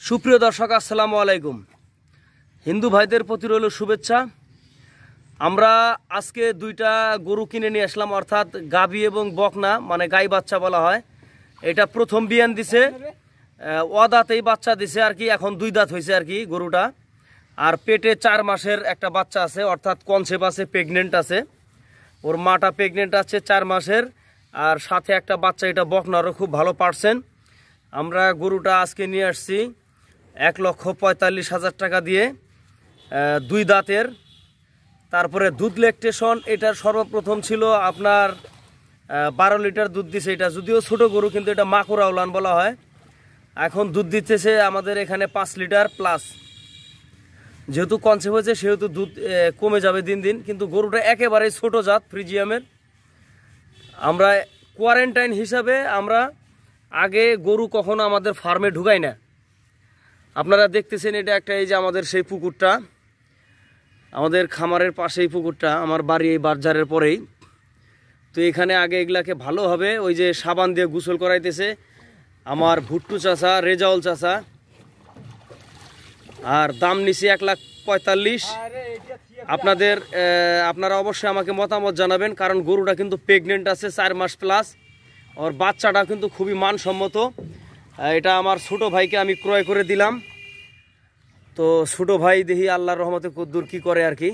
সুপ্রিয় দর্শক, আসসালামু আলাইকুম। হিন্দু ভাইদের প্রতি রইল শুভেচ্ছা। আমরা আজকে দুইটা গরু কিনে নিয়ে আসলাম, অর্থাৎ গাভী এবং বকনা, মানে গাই বাচ্চা বলা হয়। এটা প্রথম বিয়ান দিছে, অদাঁতেই বাচ্চা দিছে আর কি, এখন 2 দাঁত হয়েছে আর কি গরুটা। আর পেটে 4 মাসের একটা বাচ্চা আছে, অর্থাৎ কনসেপ্ট আছে, প্রেগনেন্ট আছে। ওর মাটা প্রেগনেন্ট আছে 4 মাসের, আর সাথে একটা বাচ্চা। এটা বকনারও খুব ভালো পারছেন। আমরা গরুটা আজকে নিয়ে আসছি 1,45,000 টাকা দিয়ে, 2 দাঁতের। তারপরে দুধ ল্যাকটেশন এটার সর্বপ্রথম ছিল আপনার 12 লিটার দুধ দিছে। এটা যদিও ছোট গরু, কিন্তু এটা মাকুরা উলান বলা হয়। এখন দুধ দিতেছে আমাদের এখানে 5 লিটার প্লাস। যেহেতু কনসেপ্ট হয়েছে সেহেতু দুধ কমে যাবে দিন দিন, কিন্তু গরুটা একেবারেই ছোট জাত ফ্রিজিয়ামের। আমরা কোয়ারেন্টাইন হিসাবে আমরা আগে গরু কখনো আমাদের ফার্মে ঢুকাই না। আপনারা দেখতেছেন এটা একটা, এই যে আমাদের সেই পুকুরটা, আমাদের খামারের পাশেই পুকুরটা, আমার বাড়ি এই বাজারের পরেই। তো এখানে আগে এগুলাকে ভালোভাবে ওই যে সাবান দিয়ে গোসল করাইতেছে আমার ভুট্টু চাচা, রেজাউল চাচা। আর দাম নিছি 1,45,000। আপনারা অবশ্যই আমাকে মতামত জানাবেন, কারণ গরুটা কিন্তু প্রেগনেন্ট আছে 4 মাস প্লাস। ওর বাচ্চাটা কিন্তু খুবই মানসম্মত। এটা আমার ছোট ভাইকে আমি ক্রয় করে দিলাম। তো ছোট ভাই দেখি আল্লাহর রহমতে কদ্দুর কি করে আর কি।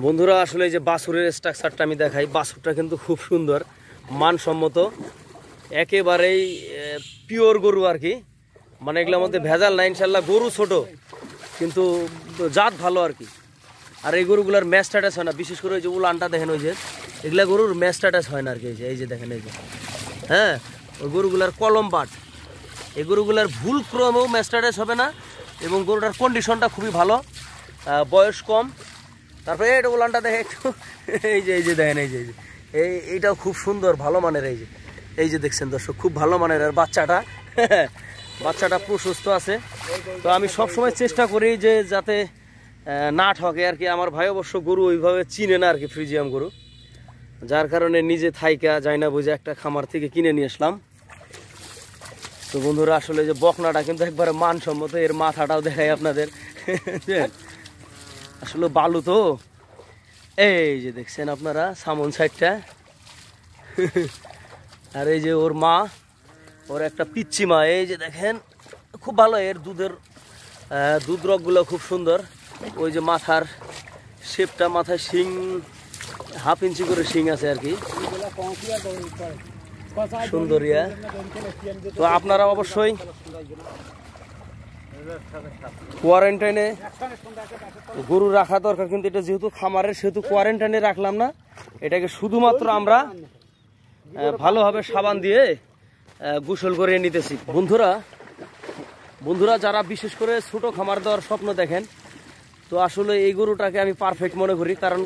বন্ধুরা, আসলে এই যে বাছুরের স্ট্রাকচারটা আমি দেখাই। বাছুরটা কিন্তু খুব সুন্দর, মানসম্মত, একেবারেই পিওর গরু আর কি। মানে এগুলোর মধ্যে ভেজাল নাই ইনশাল্লাহ। গরু ছোট কিন্তু জাত ভালো আর কি। আর এই গরুগুলার ম্যাচ স্ট্যাটাস হয় না, বিশেষ করে ওই যে উলানটা দেখেন, ওই যে এগুলা গরুর ম্যাচ স্ট্যাটাস হয় না আর কি। এই যে দেখেন, এই যে হ্যাঁ, ওই গরুগুলার কলম বাট। এই গরুগুলার ভুল ক্রমেও ম্যাচ স্ট্যাটাস হবে না, এবং গরুটার কন্ডিশনটা খুবই ভালো, বয়স কম। তারপরে এটা উলানটা দেখে একটু, এই যে দেখেন, এই যে এইটাও খুব সুন্দর, ভালো মানের। এই যে দেখছেন দর্শক, খুব ভালো মানের। আর বাচ্চাটা প্রশস্ত আছে। তো আমি সবসময় চেষ্টা করি যে যাতে না ঠকে আর কি। আমার ভাই অবশ্য গরু ওইভাবে চিনে না আর কি, ফ্রিজিয়াম গরু, যার কারণে নিজে থাইকা যায় না বুঝে একটা খামার থেকে কিনে নিয়ে আসলাম। তো বন্ধুরা, আসলে যে বকনাটা কিন্তু একবারে মানসম্মত। এর মাথাটাও দেখাই আপনাদের, আসলে বালু তো। এই যে দেখছেন আপনারা সামন সাইডটা। আর এই যে ওর মা, ওর একটা পিচ্চি মা, এই যে দেখেন, খুব ভালো। এর দুধ রগগুলো খুব সুন্দর। ওই যে মাথার শেপটা, মাথায় শিং 1/2 ইঞ্চি করে শিং আছে আর কি, সুন্দরিয়া। তো আপনারা অবশ্যই কোয়ারেন্টাইনে গরু রাখা দরকার, কিন্তু এটা যেহেতু খামারের সেহেতু কোয়ারেন্টাইনে রাখলাম না। এটাকে শুধুমাত্র আমরা ভালোভাবে সাবান দিয়ে গোসল করে নিতেছি। বন্ধুরা যারা বিশেষ করে ছোট খামার দেওয়ার স্বপ্ন দেখেন, তো আসলে এই গরুটাকে আমি পারফেক্ট মনে করি। কারণ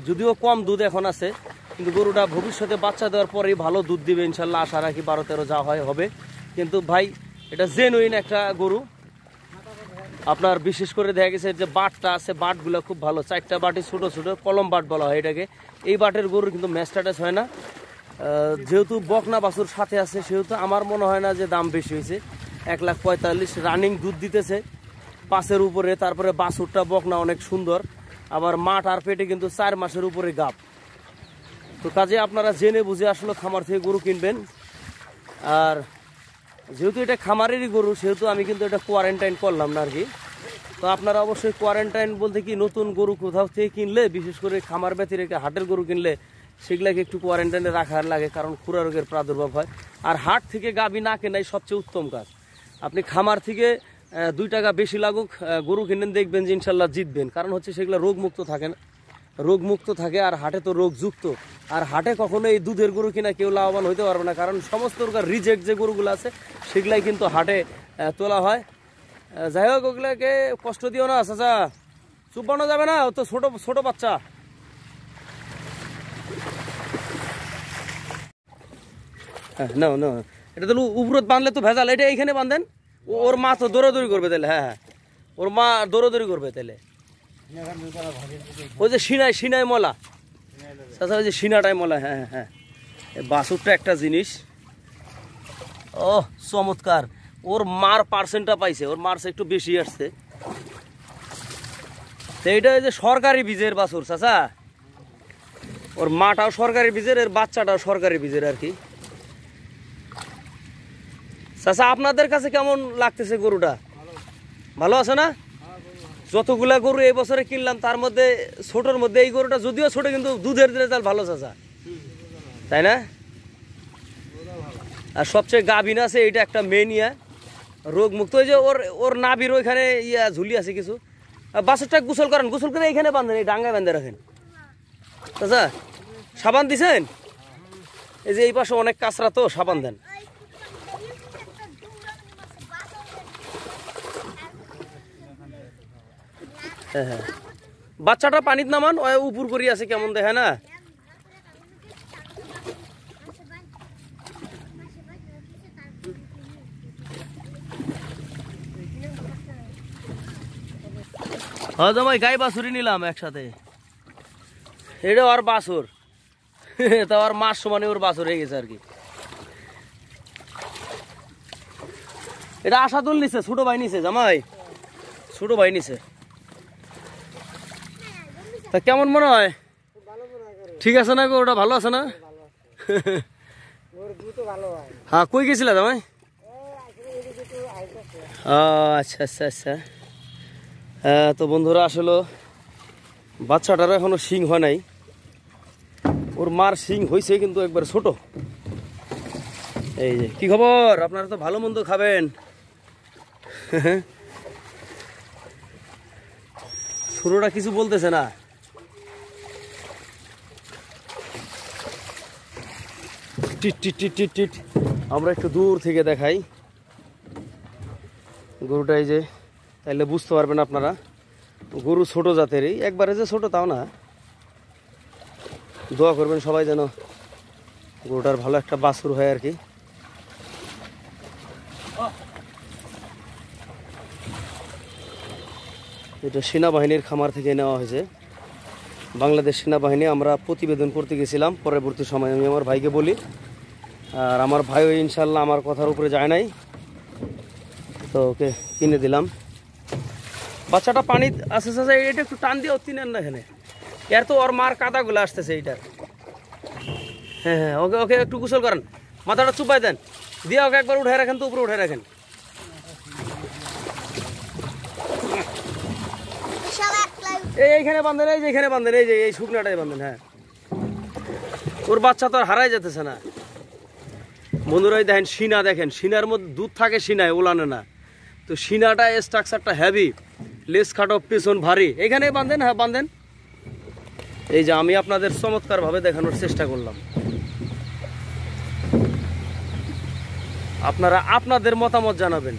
যদিও কম দুধ এখন আছে, কিন্তু গরুটা ভবিষ্যতে বাচ্চা দেওয়ার পরেই ভালো দুধ দিবে ইনশাল্লাহ, আশা রাখি 12-13 যা হয় হবে। কিন্তু ভাই এটা জেনুইন একটা গরু। আপনার বিশেষ করে দেখা গেছে যে বাটটা আছে, বাটগুলো খুব ভালো। 4টা বাটি ছোট ছোট কলম বাট বলা হয় এটাকে। এই বাটের গরুর কিন্তু ম্যাস্টাটাস হয় না। যেহেতু বকনা বাছুর সাথে আছে, সেহেতু আমার মনে হয় না যে দাম বেশি হয়েছে। 1,45,000 রানিং দুধ দিতেছে 5-এর উপরে। তারপরে বাছুরটা বকনা অনেক সুন্দর, আবার মাঠ আর পেটে কিন্তু 4 মাসের উপরে গাব। তো কাজে আপনারা জেনে বুঝে আসলে খামার থেকে গরু কিনবেন। আর যেহেতু এটা খামারেরই গরু, সেহেতু আমি কিন্তু এটা কোয়ারেন্টাইন করলাম না আর কি। তো আপনারা অবশ্যই কোয়ারেন্টাইন বলতে কি, নতুন গরু কোথাও থেকে কিনলে, বিশেষ করে খামার ব্যতি রেখে হাটের গরু কিনলে সেগুলাকে একটু কোয়ারেন্টাইনে রাখার লাগে, কারণ খুরা রোগের প্রাদুর্ভাব হয়। আর হাট থেকে গাভী না কেনাই সবচেয়ে উত্তম কাজ। আপনি খামার থেকে 2 টাকা বেশি লাগুক গরু কিনেন, দেখবেন যে ইনশাল্লাহ জিতবেন। কারণ হচ্ছে সেগুলো রোগমুক্ত থাকে, আর হাটে তো রোগযুক্ত। আর হাটে কখনো এই দুধের গরু কিনা কেউ লাভবান হইতে পারবে না, কারণ সমস্ত রিজেক্ট যে গরুগুলো আছে সেগুলাই কিন্তু হাটে তোলা হয়। যাই হোক, ওগুলাকে কষ্ট দিও না চাচা, চুপ বানো যাবে না, ও তো ছোট বাচ্চা। হ্যাঁ, না এটা তো উপরত বাঁধলে তো ভেজাল। এটা এইখানে বাঁধেন, ওর মা তো দৌড়াদৌড়ি করবে তাহলে। হ্যাঁ, ওর মা দৌড়াদৌড়ি করবে তাহলে। ওই যে সিনাই মলা, চাচা ওই যে সিনাটাই মলা, হ্যাঁ হ্যাঁ হ্যাঁ, বাছুরটা একটা জিনিস। ও চমৎকার, ওর মার পার্সেন্টটা পাইছে, ওর মার্স একটু বেশি আসছে। তো এইটা ওই যে সরকারি বীজের বাছুর চাচা, ওর মাটাও সরকারি বীজের, এর বাচ্চাটাও সরকারি বীজের আর কি। চাচা আপনাদের কাছে কেমন লাগতেছে গরুটা? ভালো আছে না? যতগুলা গরু এই বছরে কিনলাম তার মধ্যে ছোটর মধ্যে এই গরুটা যদিও ছোট কিন্তু দুধের রেজাল্ট ভালো চাচা, তাই না? আর সবচেয়ে গাভিন আছে এইটা একটা মেন ইয়া, রোগ মুক্ত। ওই যে ওর ওর নাভির ওইখানে ইয়া ঝুলি আছে কিছু। বাছুরটা গোসল করেন, গোসল করে এইখানে বাঁধেন, এই ডাঙ্গায় বাঁধে রাখেন চাচা। সাবান দিছেন? এই যে এই পাশে অনেক কাঁচরা, তো সাবান দেন। হ্যাঁ হ্যাঁ, বাচ্চাটা পানিত নামান, ওই উপর করি আছে কেমন দেখে না। হ্যাঁ জামাই, গাই বাছুরি নিলাম একসাথে। এটা ওর বাছুর, তা ওর মাস সমানে ওর বাছুর হয়ে গেছে আর কি। এটা আশাদুল নিছে, ছোট ভাই নিছে জামাই, ছোট ভাই নিছে। তা কেমন মনে হয়? ঠিক আছে না গরুটা? ভালো আছে না? হ্যাঁ, কই গেছিল জামাই? আচ্ছা আচ্ছা আচ্ছা। হ্যাঁ, তো বন্ধুরা আসলে বাচ্চাটারও এখনো শিং হয় নাই, ওর মার শিং হয়েছে কিন্তু একবার ছোট। এই যে কি খবর, আপনারা তো ভালো মন্দ খাবেন। ছোটটা কিছু বলতেছে না। টিট টিট টিট টিট টিট, আমরা একটু দূর থেকে দেখাই গরুটা। এই যে, তাইলে বুঝতে পারবেন আপনারা, গরু ছোট জাতেরই, একবারে যে ছোট তাও না। দোয়া করবেন সবাই যেন গরুটার ভালো একটা বাছুর হয় আর কি। এটা সেনাবাহিনীর খামার থেকে নেওয়া হয়েছে, বাংলাদেশ সেনাবাহিনী। আমরা প্রতিবেদন করতে গেছিলাম, পরবর্তী সময় আমি আমার ভাইকে বলি, আর আমার ভাইও ইনশাল্লাহ আমার কথার উপরে যায় নাই, তো ওকে কিনে দিলাম। বাচ্চাটা পানি আছে চাচা, এটা একটু টান দিয়ে অতি নেন না এখানে, এর তো ওর মার কাদাগুলো আসতেছে এইটার। হ্যাঁ হ্যাঁ, ওকে ওকে একটু গোসল করেন, মাথাটা চুপাই দেন, দিয়ে ওকে একবার উঠে রাখেন, তো উপরে উঠে রাখেন। এইখানে বাঁধেন, এই যে এখানে বাঁধেন, এই যে এই শুকনাটাই বাঁধেন। হ্যাঁ, ওর বাচ্চা তো আর হারাই যেতেছে না বন্ধুরাই। দেখেন সিনা, দেখেন সিনার মধ্যে দুধ থাকে, সিনায় ওলানে না। তো সিনাটা স্ট্রাকচারটা হেভি, লেস খাটো, পেছন ভারী। এখানে বাঁধেন, হ্যাঁ বাঁধেন। এই যে আমি আপনাদের চমৎকার ভাবে দেখানোর চেষ্টা করলাম, আপনারা আপনাদের মতামত জানাবেন।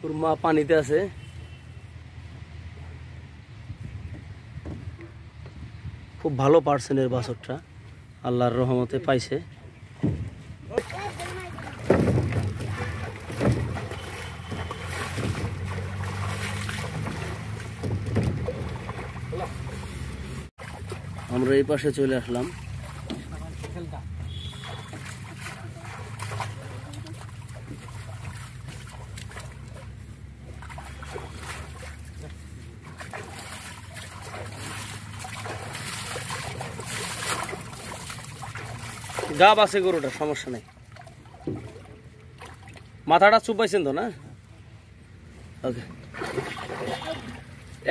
ওর মা পানিতে আছে। খুব ভালো পার্সেন্টের বাছরটা আল্লাহর রহমতে পাইছে। আমরা এই পাশে চলে আসলাম। গাব আছে গরুটা, সমস্যা নেই। মাথাটা চুপাইছেন তো না? ওকে,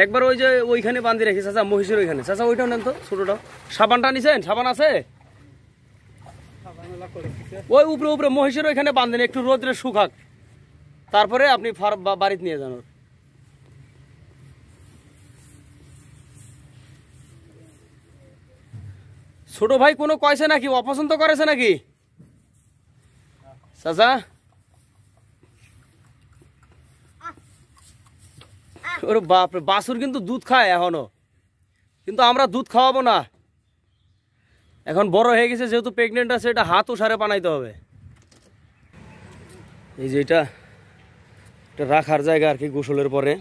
একবার ওই যে ওইখানে বাঁধি রেখেছে চাচা, মহিষের ওইখানে। চাচা ওইটাও নেন তো, ছোটটা। সাবানটা নিছেন? সাবান আছে ওই উপরে উপরে মহিষের ওইখানে বাঁধেন, একটু রোদ্রে শুকাক, তারপরে আপনি বাড়িতে নিয়ে যান। ছোট ভাই কোনো কয়েছে নাকি, অপছন্দ করেছে নাকি চাচা? ওর বাপরে, বাছুর কিন্তু দুধ খায় এখনো, কিন্তু আমরা দুধ খাওয়াবো না। এখন বড় হয়ে গেছে যেহেতু, প্রেগনেন্ট আছে, এটা হাত ওসারে বানাইতে হবে। এই যে এটা রাখার জায়গা আর কি, গোসলের পরে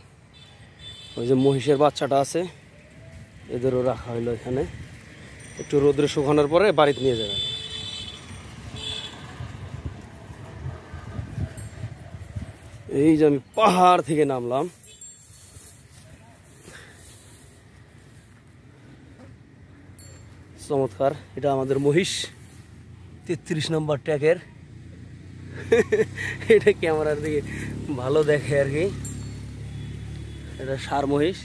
ওই যে মহিষের বাচ্চাটা আছে এদেরও রাখা হইলো এখানে, একটু রোদ্রে শুকানোর পরে বাড়িতে নিয়ে যাবেন। এই যে আমি পাহাড় থেকে নামলাম, চমৎকার। এটা আমাদের মহিষ 33 নম্বর ট্যাগের। এটা ক্যামেরার দিকে ভালো দেখে আর কি, এটা ষাঁড় মহিষ।